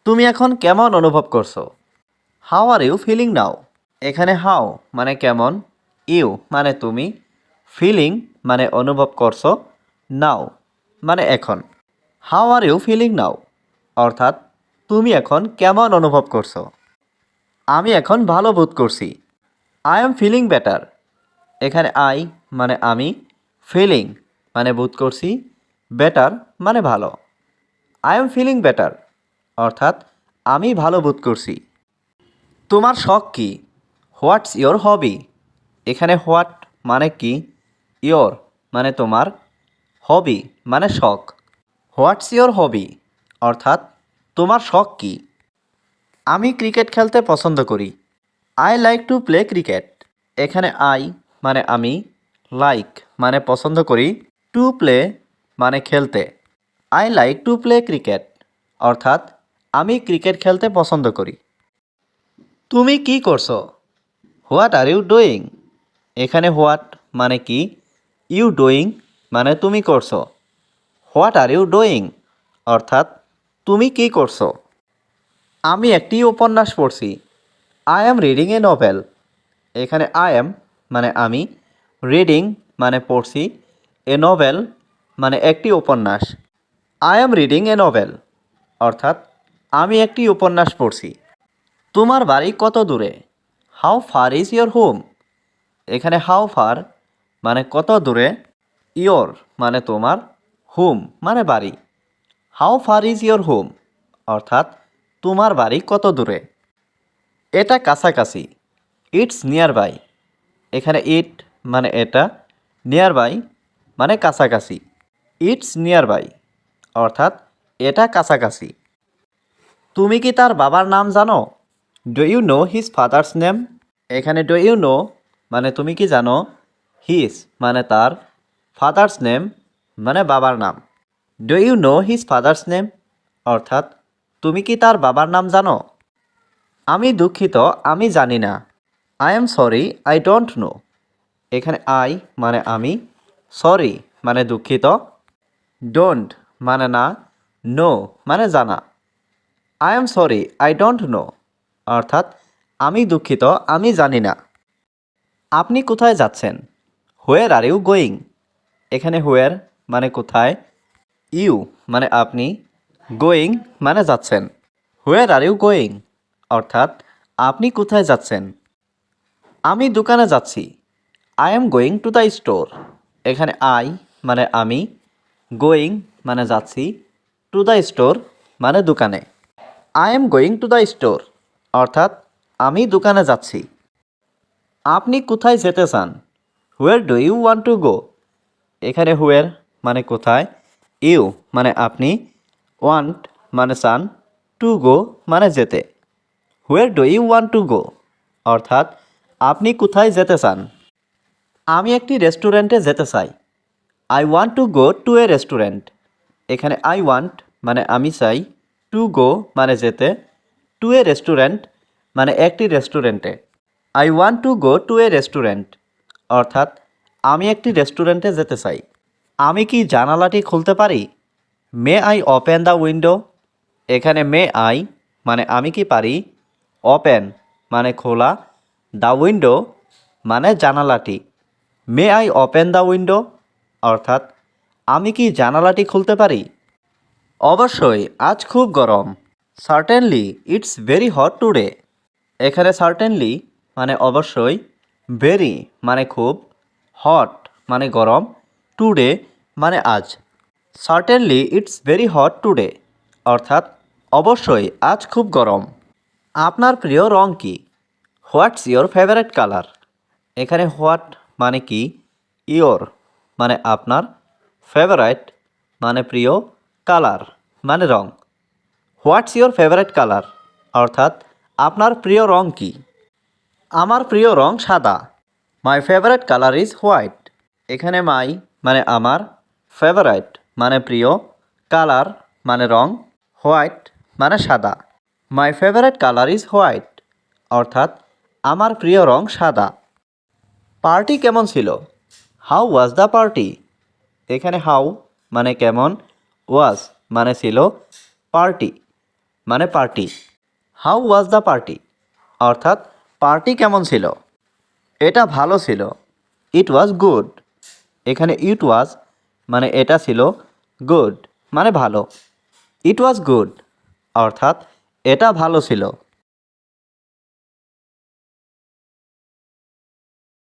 তুমি এখন কেমন অনুভব করছো? How are you feeling now? এখানে হাউ মানে কেমন, ইউ মানে তুমি, ফিলিং মানে অনুভব করছো, নাও মানে এখন। How are you feeling now অর্থাৎ তুমি এখন কেমন অনুভব করছো। আমি এখন ভালো বোধ করছি। I am feeling better. এখানে আই মানে আমি, ফিলিং মানে বোধ করছি, বেটার মানে ভালো। আই এম ফিলিং বেটার অর্থাৎ আমি ভালো বোধ করছি। তোমার শখ কী? What's your hobby? এখানে হোয়াট মানে কি, ইয়োর মানে তোমার, হবি মানে শখ। হোয়াটস ইয়োর হবি অর্থাৎ তোমার শখ কী? আমি ক্রিকেট খেলতে পছন্দ করি। I like to play cricket. এখানে আই মানে আমি, লাইক মানে পছন্দ করি, টু প্লে মানে খেলতে। I like to play cricket অর্থাৎ আমি ক্রিকেট খেলতে পছন্দ করি। তুমি কি করছো? What are you doing? এখানে হোয়াট মানে কি, ইউ ডুইং মানে তুমি করছো। হোয়াট আর ইউ ডুইং অর্থাৎ তুমি কি করছো। আমি একটি উপন্যাস পড়ছি। I am reading a novel. এখানে আই অ্যাম মানে আমি, রিডিং মানে পড়ছি, এ নভেল মানে একটি উপন্যাস। I am reading a novel অর্থাৎ আমি একটি উপন্যাস পড়ছি। তোমার বাড়ি কত দূরে? How far is your home? এখানে হাউ ফার মানে কত দূরে, ইয়োর মানে তোমার, হোম মানে বাড়ি। How far is your home অর্থাৎ তোমার বাড়ি কত দূরে। এটা কাছাকাছি, ইটস নিয়ার বাই। এখানে ইট মানে এটা, নিয়ার বাই মানে কাছাকাছি। ইটস নিয়ার বাই অর্থাৎ এটা কাছাকাছি। তুমি কি তার বাবার নাম জানো? Do you know his father's name? এখানে ডু ইউ নো মানে তুমি কি জানো, হিজ মানে তার, ফাদার্স নেম মানে বাবার নাম। Do you know his father's name অর্থাৎ তুমি কি তার বাবার নাম জানো? আমি দুঃখিত, আমি জানি না। I am sorry, I don't know. এখানে আই মানে আমি, সরি মানে দুঃখিত, ডোন্ট মানে না, নো মানে জানা। I am sorry, I don't know অর্থাৎ আমি দুঃখিত, আমি জানি না। আপনি কোথায় যাচ্ছেন? হোয়ার আর ইউ গোয়িং? এখানে হোয়ার মানে কোথায়, ইউ মানে আপনি, গোয়িং মানে যাচ্ছেন। হোয়ার আর ইউ গোয়িং অর্থাৎ আপনি কোথায় যাচ্ছেন। আমি দোকানে যাচ্ছি। I am going to the store. এখানে আই মানে আমি, গোয়িং মানে যাচ্ছি, টু দ্য স্টোর মানে দোকানে। I am going to the store অর্থাৎ আমি দোকানে যাচ্ছি। আপনি কোথায় যেতে চান? Where do you want to go? এখানে হোয়ার মানে কোথায়, ইউ মানে আপনি, ওয়ান্ট মানে চান, টু গো মানে যেতে। Where do you want to go অর্থাৎ আপনি কোথায় যেতে চান। আমি একটি রেস্টুরেন্টে যেতে চাই। I want to go to A restaurant. এখানে আই ওয়ান্ট মানে আমি চাই, টু গো মানে যেতে, টু এ রেস্টুরেন্ট মানে একটি রেস্টুরেন্টে। I want to go to A restaurant অর্থাৎ আমি একটি রেস্টুরেন্টে যেতে চাই। আমি কি জানালাটি খুলতে পারি? মে আই ওপেন দ্য উইন্ডো? এখানে মে আই মানে আমি কি পারি, ওপেন মানে খোলা, দ্য উইন্ডো মানে জানালাটি। May I open the window অর্থাৎ আমি কি জানালাটি খুলতে পারি? অবশ্যই আজ খুব গরম। Certainly it's very hot today. এখানে সার্টেনলি মানে অবশ্যই, ভেরি মানে খুব, হট মানে গরম, টুডে মানে আজ। Certainly it's very hot today অর্থাৎ অবশ্যই আজ খুব গরম। আপনার প্রিয় রং কী? What's your favourite colour? এখানে হোয়াট মানে কি, ইয়োর মানে আপনার, ফেভারাইট মানে প্রিয়, কালার মানে রং। হোয়াটস ইয়োর ফেভারেট কালার অর্থাৎ আপনার প্রিয় রং কী? আমার প্রিয় রং সাদা। My favourite colour is white. এখানে মাই মানে আমার, ফেভারাইট মানে প্রিয়, কালার মানে রং, হোয়াইট মানে সাদা। My favourite colour is white অর্থাৎ আমার প্রিয় রং সাদা। পার্টি কেমন ছিল? How was the party? এখানে হাউ মানে কেমন, ওয়াজ মানে ছিল, পার্টি মানে party. How was the party অর্থাৎ পার্টি কেমন ছিল। এটা ভালো ছিল। ইট ওয়াজ গুড। এখানে ইট ওয়াজ মানে এটা ছিল, গুড মানে ভালো। ইট ওয়াজ গুড অর্থাৎ এটা ভালো ছিল।